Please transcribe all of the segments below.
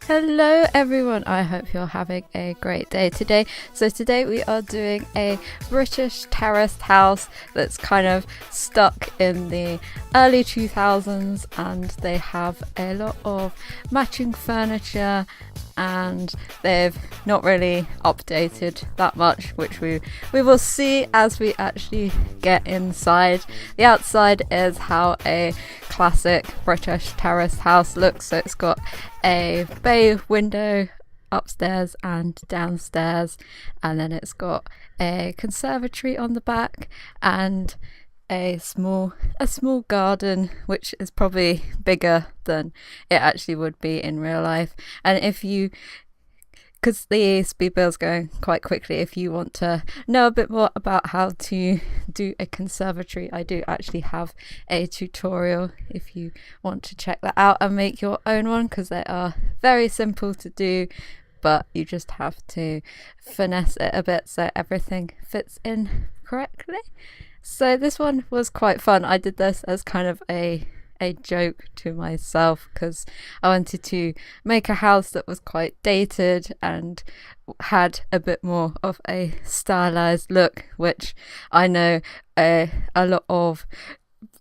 Hello everyone, I hope you're having a great day today. So today we are doing a British terraced house that's kind of stuck in the early 2000s, and they have a lot of matching furniture and they've not really updated that much, which we will see as we actually get inside. The outside is how a classic British terraced house looks, so it's got a bay window upstairs and downstairs, and then it's got a conservatory on the back and a small garden, which is probably bigger than it actually would be in real life. And because the speed build's going quite quickly, if you want to know a bit more about how to do a conservatory, I do actually have a tutorial if you want to check that out and make your own one, because they are very simple to do, but you just have to finesse it a bit so everything fits in correctly. So this one was quite fun. I did this as kind of a joke to myself, because I wanted to make a house that was quite dated and had a bit more of a stylized look, which I know a lot of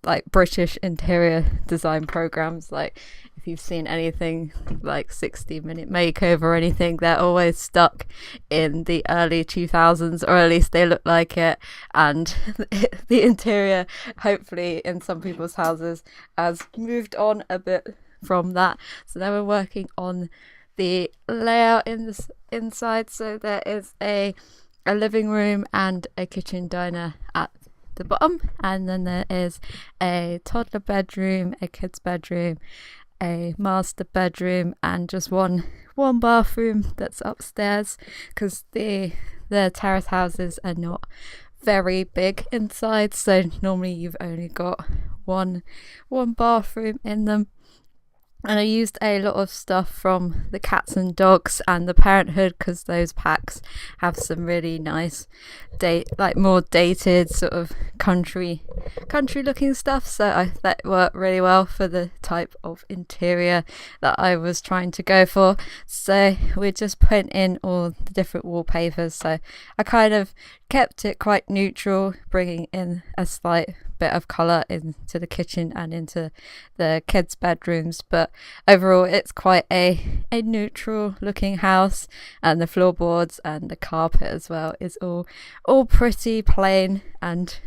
like British interior design programs, like if you've seen anything like 60-minute makeover or anything, they're always stuck in the early 2000s, or at least they look like it, and the interior, hopefully in some people's houses, has moved on a bit from that. So now we're working on the layout in this inside. So there is a living room and a kitchen diner at the bottom, and then there is a toddler bedroom, a kid's bedroom, a master bedroom, and just one bathroom that's upstairs, because the terrace houses are not very big inside, so normally you've only got one bathroom in them. And I used a lot of stuff from the Cats and Dogs and the Parenthood, because those packs have some really nice more dated sort of country looking stuff. So that worked really well for the type of interior that I was trying to go for. So we just put in all the different wallpapers. So I kind of kept it quite neutral, bringing in a slight bit of colour into the kitchen and into the kids' bedrooms, but overall it's quite a neutral looking house, and the floorboards and the carpet as well is all pretty plain and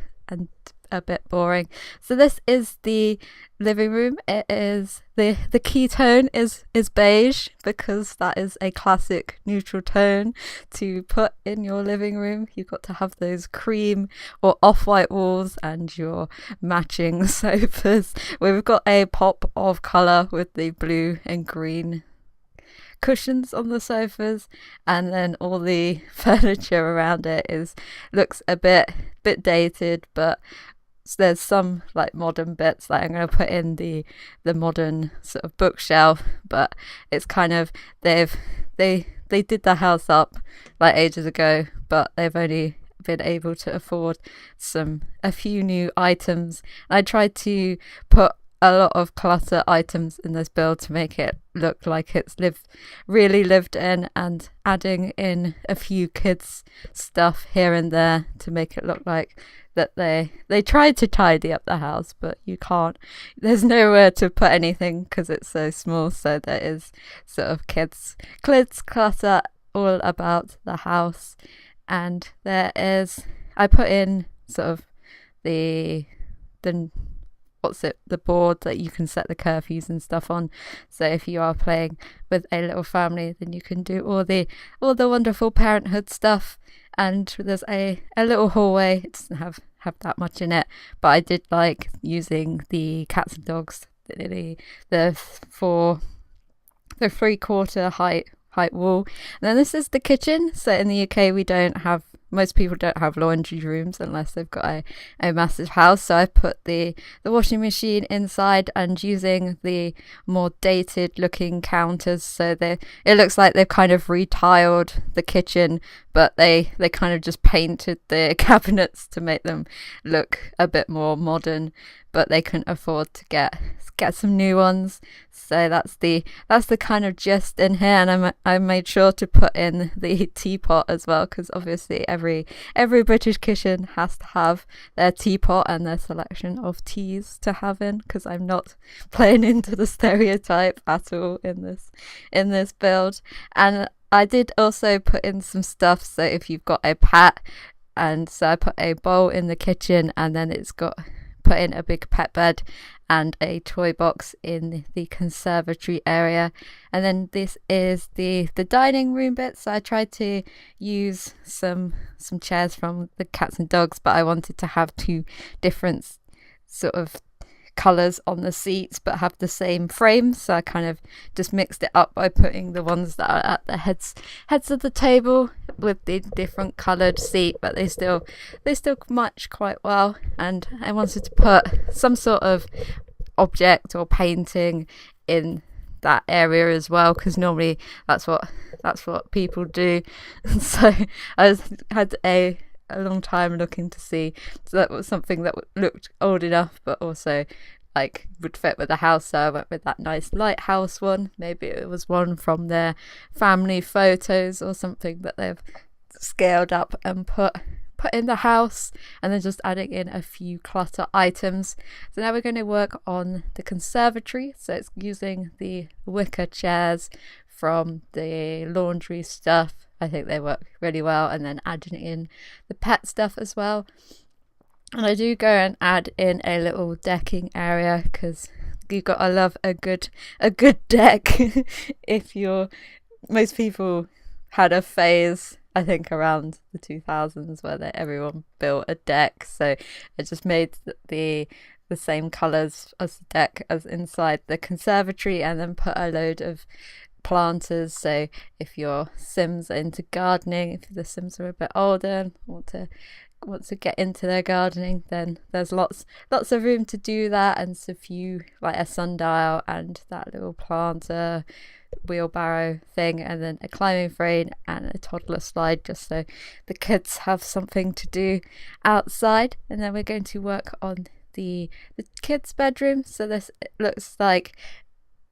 a bit boring. So this is the living room. It is the key tone is beige, because that is a classic neutral tone to put in your living room. You've got to have those cream or off-white walls and your matching sofas. We've got a pop of colour with the blue and green cushions on the sofas, and then all the furniture around it looks a bit dated, but there's some like modern bits. Like I'm going to put in the modern sort of bookshelf, but it's kind of they did the house up like ages ago, but they've only been able to afford a few new items. I tried to put a lot of clutter items in this build to make it look like it's really lived in, and adding in a few kids stuff here and there to make it look like that they tried to tidy up the house, but you can't. There's nowhere to put anything because it's so small, so there is sort of kids clutter all about the house. And I put in sort of the board that you can set the curfews and stuff on, so if you are playing with a little family, then you can do all the wonderful Parenthood stuff. And there's a little hallway. It doesn't have that much in it, but I did like using the Cats and Dogs, the 3/4 height wall. And then this is the kitchen. So in the UK most people don't have laundry rooms unless they've got a massive house. So I put the washing machine inside, and using the more dated looking counters, so it looks like they've kind of retiled the kitchen, but they kind of just painted the cabinets to make them look a bit more modern, but they couldn't afford to get get some new ones. So that's the kind of gist in here. And I made sure to put in the teapot as well, because obviously every British kitchen has to have their teapot and their selection of teas to have in, because I'm not playing into the stereotype at all in this build. And I did also put in some stuff, so if you've got a pet, and so I put a bowl in the kitchen, and then it's got put in a big pet bed and a toy box in the conservatory area. And then this is the dining room bit, so I tried to use some chairs from the cats and dogs, but I wanted to have two different sort of colours on the seats but have the same frame, so I kind of just mixed it up by putting the ones that are at the heads of the table with the different coloured seat, but they still match quite well. And I wanted to put some sort of object or painting in that area as well, because normally that's what people do. And so I had a long time looking to see, so that was something that looked old enough but also like would fit with the house, so I went with that nice lighthouse one. Maybe it was one from their family photos or something that they've scaled up and put in the house, and then just adding in a few clutter items. So now we're going to work on the conservatory, so it's using the wicker chairs from the laundry stuff. I think they work really well, and then adding in the pet stuff as well. And I do go and add in a little decking area, because you've got to love a good deck. Most people had a phase, I think around the 2000s, where everyone built a deck, so I just made the same colours as the deck as inside the conservatory, and then put a load of planters. So if your Sims are into gardening, if the Sims are a bit older and want to get into their gardening, then there's lots of room to do that. And so few, like a sundial and that little planter wheelbarrow thing, and then a climbing frame and a toddler slide, just so the kids have something to do outside. And then we're going to work on the kids' bedroom. So this looks like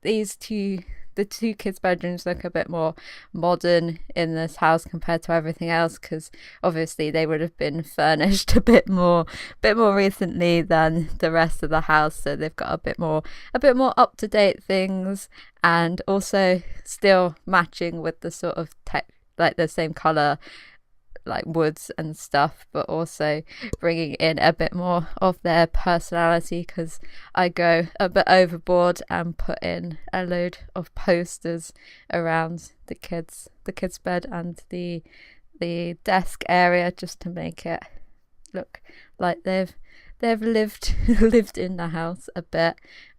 the two kids' bedrooms look a bit more modern in this house compared to everything else, because obviously they would have been furnished a bit more recently than the rest of the house. So they've got a bit more up-to-date things, and also still matching with the sort of like the same color, like woods and stuff, but also bringing in a bit more of their personality, because I go a bit overboard and put in a load of posters around the kids' bed and the desk area, just to make it look like they've lived in the house a bit,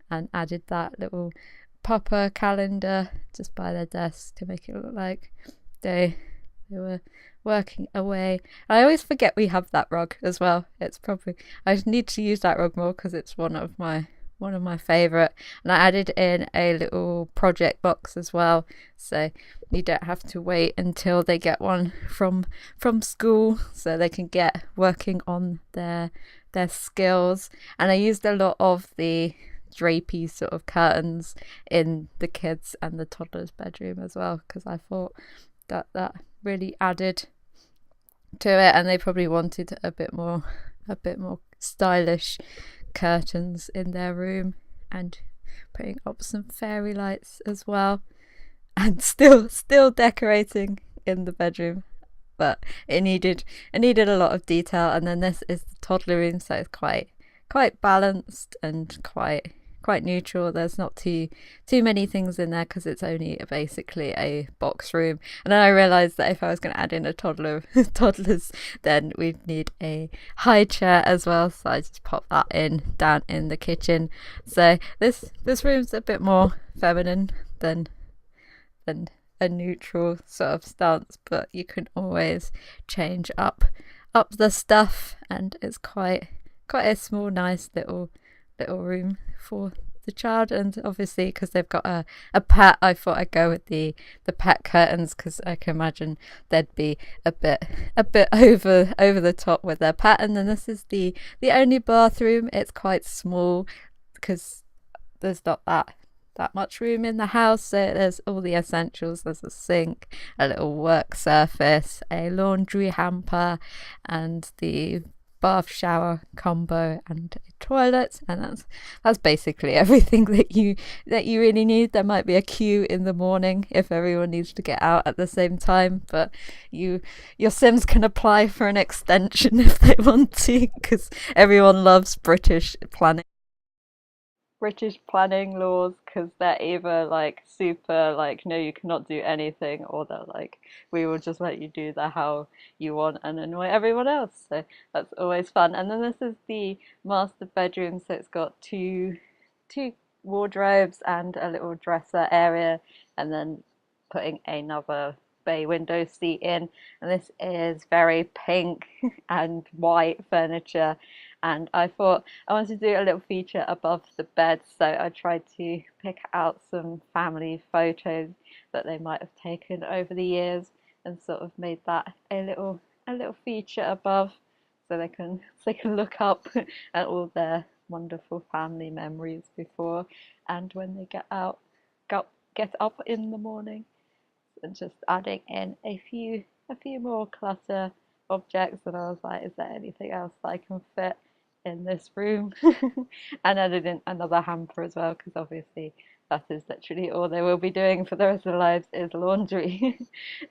and added that little popper calendar just by their desk to make it look like they were working away. I always forget we have that rug as well. I need to use that rug more, because it's one of my favorite. And I added in a little project box as well, so you don't have to wait until they get one from school, so they can get working on their skills. And I used a lot of the drapey sort of curtains in the kids and the toddlers' bedroom as well, because I thought that really added to it, and they probably wanted a bit more stylish curtains in their room, and putting up some fairy lights as well, and still decorating in the bedroom, but it needed a lot of detail. And then this is the toddler room, so it's quite balanced and quite neutral. There's not too many things in there, because it's only basically a box room. And then I realized that if I was going to add in a toddlers, then we'd need a high chair as well, so I just popped that down in the kitchen. So this room's a bit more feminine than a neutral sort of stance, but you can always change up the stuff, and it's quite a small, nice little room for the child. And obviously, because they've got a pet, I thought I'd go with the pet curtains, because I can imagine they'd be a bit over the top with their pet. And then this is the only bathroom. It's quite small, because there's not that much room in the house, so there's all the essentials. There's a sink, a little work surface, a laundry hamper, and the bath shower combo, and a toilet, and that's basically everything that you really need. There might be a queue in the morning if everyone needs to get out at the same time, but your Sims can apply for an extension if they want to, because everyone loves British planning laws, because they're either like super like, no, you cannot do anything, or they're like, we will just let you do the how you want and annoy everyone else. So that's always fun. And then this is the master bedroom, so it's got two wardrobes and a little dresser area, and then putting another bay window seat in. And this is very pink and white furniture, and I thought I wanted to do a little feature above the bed, so I tried to pick out some family photos that they might have taken over the years, and sort of made that a little feature above, so they can look up at all their wonderful family memories before and when they get up in the morning. And just adding in a few more clutter objects, and I was like, is there anything else that I can fit in this room? And added in another hamper as well, because obviously that is literally all they will be doing for the rest of their lives is laundry.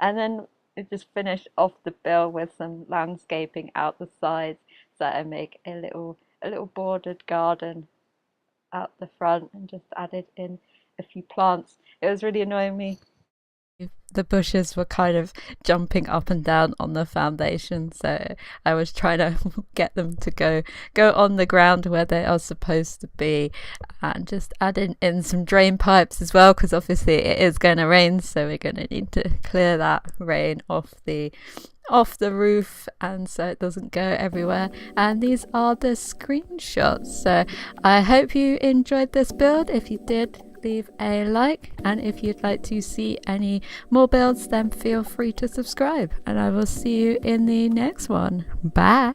And then it just finished off the bill with some landscaping out the sides, so I make a little bordered garden out the front, and just added in a few plants. It was really annoying me. The bushes were kind of jumping up and down on the foundation, so I was trying to get them to go on the ground where they are supposed to be, and just adding in some drain pipes as well, because obviously it is going to rain, so we're going to need to clear that rain off the roof, and so it doesn't go everywhere. And these are the screenshots. So I hope you enjoyed this build. If you did, leave a like, and if you'd like to see any more builds, then feel free to subscribe, and I will see you in the next one. Bye.